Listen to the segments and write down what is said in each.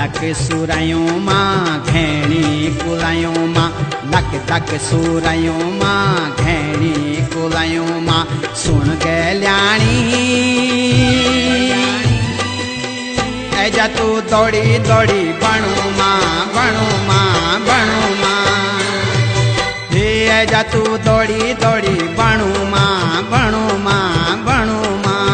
धक सुरायूं मां घेणी कुलायूं मां लक धक सुरायूं मां घेणी कुलायूं मां सुन गल्याणी ऐजा तू दौड़ी दौड़ी बणू मां बणू मां बणू मां हे ऐजा तू दौड़ी दौड़ी बणू मां बणू मां बणू मां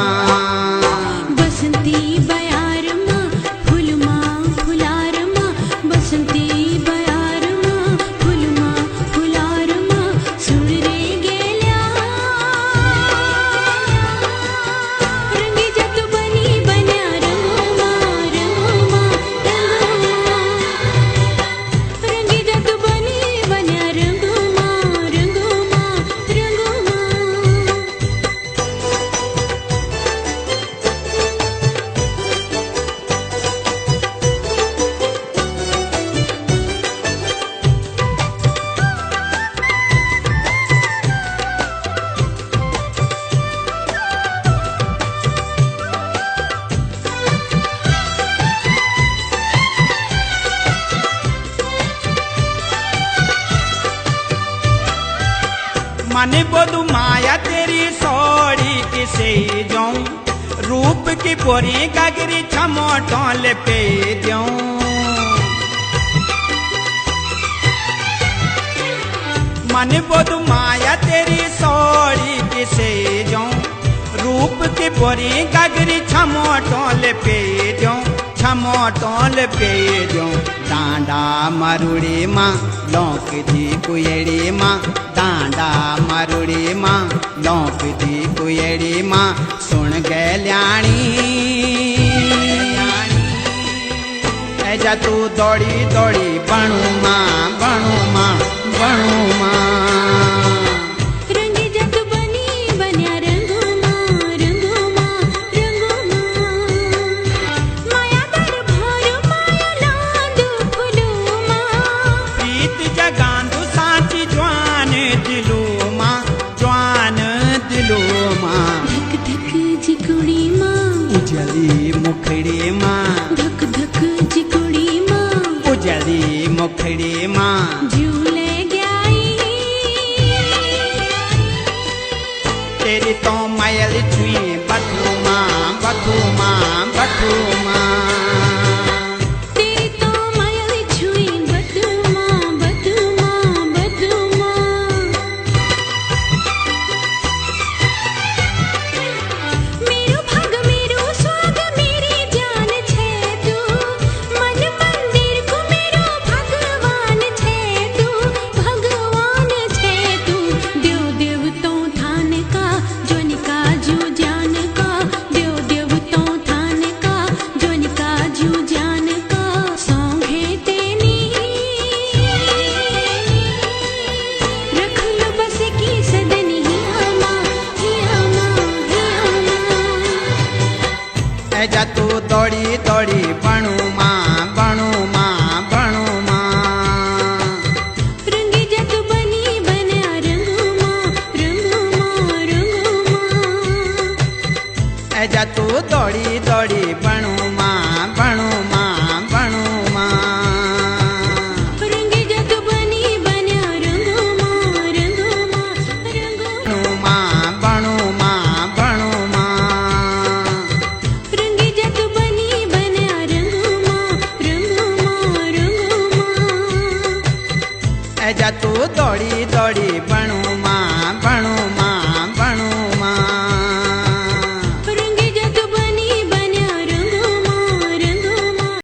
बसंती बयार मां फूल मां फुलार मां बसंती बयार मां फूल मां फुलार मां सुन रे गेल्या रंगी जत बनी बन्या रंगो मां रंगी जत बनी बन्या रंगो मां रंगो मां रंगो मां मने बोधु माया तेरी सोड़ी किसे जाऊं रूप की बोरी गगरी छमो टोल पे जाऊं मने बोधु माया तेरी सोड़ी किसे जाऊं रूप की बोरी गगरी छमो टोल पे जाऊं छमो टोल पे जाऊं डांडा मरुड़ी मां लौक दी कुएड़ी मां डांडा मरुड़ी मां लौक दी कुएड़ी मां सुन गल्याणी ऐजा तू दौड़ी दौड़ी बणू मां बणू मां बणू मां रंगी जत बनी बन्या रंगो मां रंगो मां रंगो मां माया दर भर माया लांदू फुलू मां प्रीत जगांदू साची ज्वान दिलू मां ज्वान दिलू मां धक धक जिकुड़ी मां उजली मुखड़ी मां धक धक जिकुड़ी मां उजली मुखड़ी मां झूले गई तेरी तो मायल छुई बथू मां बथू मां बथू मां तेरी तो माया छुई बतू मां बतू मां बतू मां मेरो भाग मेरो स्वाग मेरी जान छे तू मन मंदिर को मेरो भगवान छे तू देव देव तो थान का जोनिका जू जान का देव देव तो थान का जोनिका जू जान का सौंगे तेनी रख लो बस की सदनी हिया मां हिया मां हिया मां ऐजा तू दौड़ी दौड़ी बणू मां बणू मां बणू मां रंगी जत बनी बन्या रंगो मां रंगो मां रंगो मां ऐजा तू दौड़ी दौड़ी बणू मां बणू मां बणू मां रंगी जत बनी बन्या रंगो मां रंगो मां रंगो बणू मां बणू मां रंगी जत बनी बन्या रंगो मां रंगो मां रंगो मां ऐजा तू दौड़ी दौड़ी बणू मां बणू मां